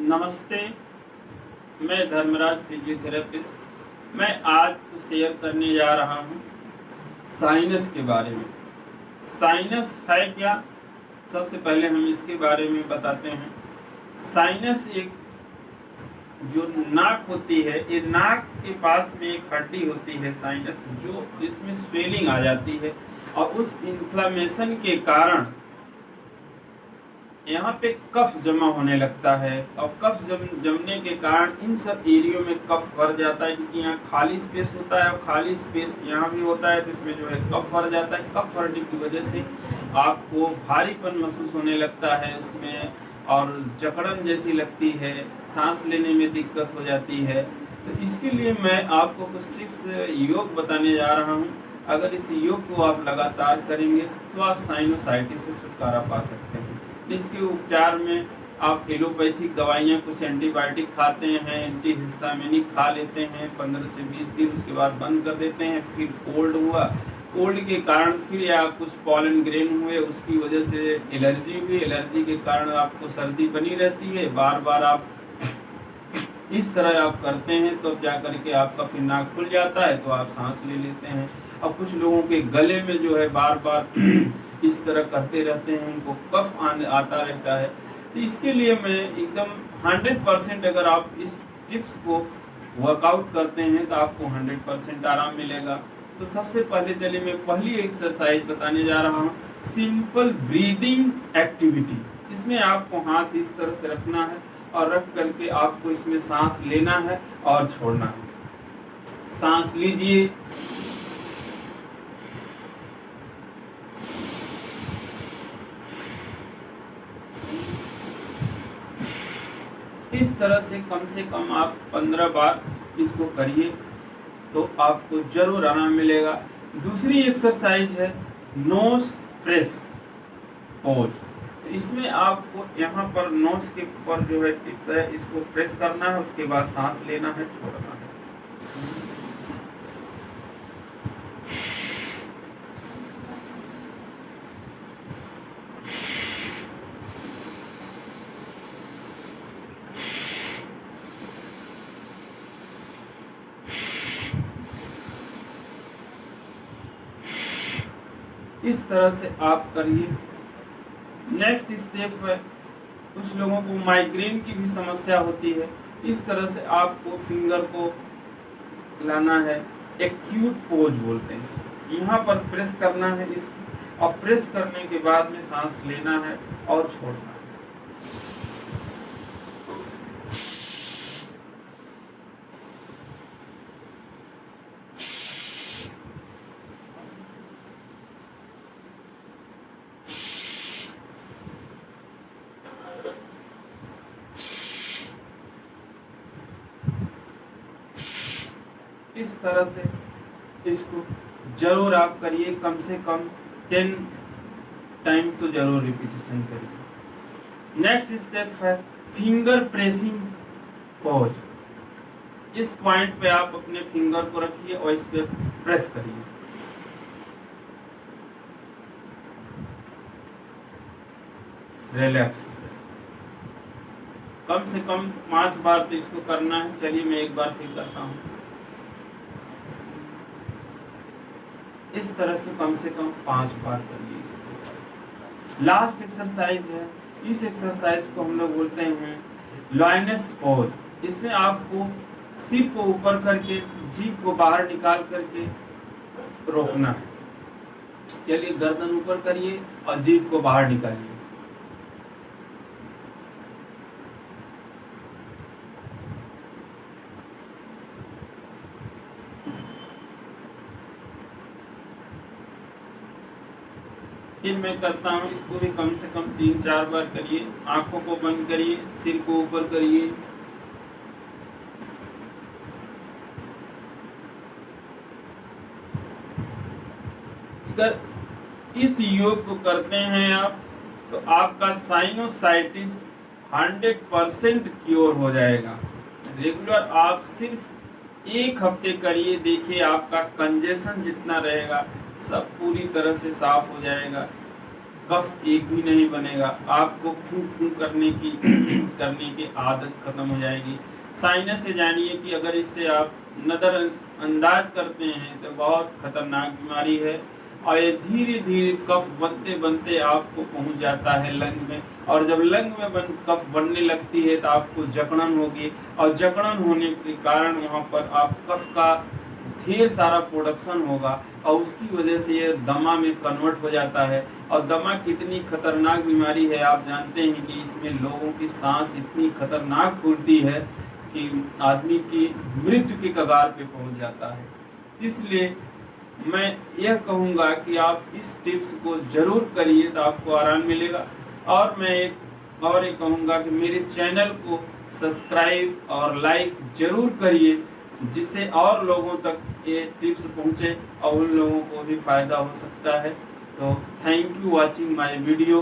नमस्ते, मैं धर्मराज फिजियोथेरेपिस्ट। मैं आज कुछ शेयर करने जा रहा हूँ साइनस के बारे में। साइनस है क्या? सबसे पहले हम इसके बारे में बताते हैं। साइनस एक जो नाक होती है, ये नाक के पास में एक हड्डी होती है साइनस, जो इसमें स्वेलिंग आ जाती है और उस इन्फ्लेमेशन के कारण यहाँ पे कफ जमा होने लगता है और कफ जमने के कारण इन सब एरियो में कफ भर जाता है, क्योंकि यहाँ खाली स्पेस होता है और खाली स्पेस यहाँ भी होता है, तो इसमें जो है कफ भर जाता है। कफ भरने की वजह से आपको भारीपन महसूस होने लगता है उसमें, और जकड़न जैसी लगती है, सांस लेने में दिक्कत हो जाती है। तो इसके लिए मैं आपको कुछ टिप्स योग बताने जा रहा हूँ। अगर इस योग को आप लगातार करेंगे तो आप साइनोसाइटिस से छुटकारा पा सकते हैं। इसके उपचार में आप एलोपैथिक दवाइयाँ, कुछ एंटीबायोटिक खाते हैं, एंटीहिस्टामिनिक खा लेते हैं 15 से 20 दिन, उसके बाद बंद कर देते हैं। फिर कोल्ड हुआ, कोल्ड के कारण फिर या कुछ पॉलन ग्रेन हुए, उसकी वजह से एलर्जी हुई, एलर्जी के कारण आपको सर्दी बनी रहती है। बार बार आप इस तरह आप करते हैं तो क्या करके आपका फिर नाक खुल जाता है, तो आप सांस ले लेते हैं। अब कुछ लोगों के गले में जो है बार बार इस तरह करते रहते हैं, उनको कफ आता रहता है। तो इसके लिए मैं एकदम 100% अगर आप इस टिप्स को वर्कआउट करते हैं तो आपको 100% आराम मिलेगा। तो सबसे पहले चलिए मैं पहली एक्सरसाइज बताने जा रहा हूँ, सिंपल ब्रीदिंग एक्टिविटी। इसमें आपको हाथ इस तरह से रखना है और रख करके आपको इसमें सांस लेना है और छोड़ना है। सांस लीजिए, इस तरह से कम आप 15 बार इसको करिए तो आपको जरूर आराम मिलेगा। दूसरी एक्सरसाइज है नोज प्रेस पोज। तो इसमें आपको यहाँ पर नोज के ऊपर जो है टिप है, इसको प्रेस करना है, उसके बाद सांस लेना है, छोड़ना है। इस तरह से आप करिए। नेक्स्ट स्टेप है, कुछ लोगों को माइग्रेन की भी समस्या होती है। इस तरह से आपको फिंगर को लाना है, एक्यूट पोज बोलते हैं इसको। यहाँ पर प्रेस करना है इस, और प्रेस करने के बाद में सांस लेना है और छोड़ना है। इस तरह से इसको जरूर आप करिए, कम से कम 10 टाइम तो जरूर रिपीटेशन करिए। नेक्स्ट स्टेप है फिंगर प्रेसिंग पोज। इस पॉइंट पे आप अपने फिंगर को रखिए और इस पे प्रेस करिए। रिलैक्स, कम से कम 5 बार तो इसको करना है। चलिए मैं एक बार फिर करता हूँ। इस तरह से कम 5 बार करिए इस एक्सरसाइज। लास्ट एक्सरसाइज है, इस एक्सरसाइज को हम लोग बोलते हैं लॉयनेस पोज। इसमें आपको सिर को ऊपर करके जीभ को बाहर निकाल करके रोकना है। चलिए गर्दन ऊपर करिए और जीभ को बाहर निकालिए। फिर मैं करता हूँ, इसको भी कम से कम 3-4 बार करिए। आंखों को बंद करिए, सिर को ऊपर करिए। अगर इस योग को करते हैं आप, तो आपका साइनोसाइटिस 100% क्योर हो जाएगा। रेगुलर आप सिर्फ 1 हफ्ते करिए, देखिए आपका कंजेशन जितना रहेगा सब पूरी तरह से साफ हो जाएगा। कफ एक भी नहीं बनेगा, आपको फूंक फूंक करने की करने की आदत खत्म हो जाएगी। साइनस से जानिए कि अगर इससे आप नज़रअंदाज करते हैं तो बहुत खतरनाक बीमारी है, और ये धीरे धीरे कफ बनते बनते आपको पहुंच जाता है लंग में, और जब लंग में कफ बनने लगती है तो आपको जकड़न होगी, और जकड़न होने के कारण वहाँ पर आप कफ का ढेर सारा प्रोडक्शन होगा, और उसकी वजह से ये दमा में कन्वर्ट हो जाता है। और दमा कितनी खतरनाक बीमारी है आप जानते हैं कि इसमें लोगों की सांस इतनी खतरनाक फूलती है कि आदमी की मृत्यु के कगार पे पहुंच जाता है। इसलिए मैं यह कहूँगा कि आप इस टिप्स को ज़रूर करिए तो आपको आराम मिलेगा। और मैं एक ये कहूँगा कि मेरे चैनल को सब्सक्राइब और लाइक ज़रूर करिए, जिससे और लोगों तक ये टिप्स पहुँचे और उन लोगों को भी फ़ायदा हो सकता है। तो thank you watching my video.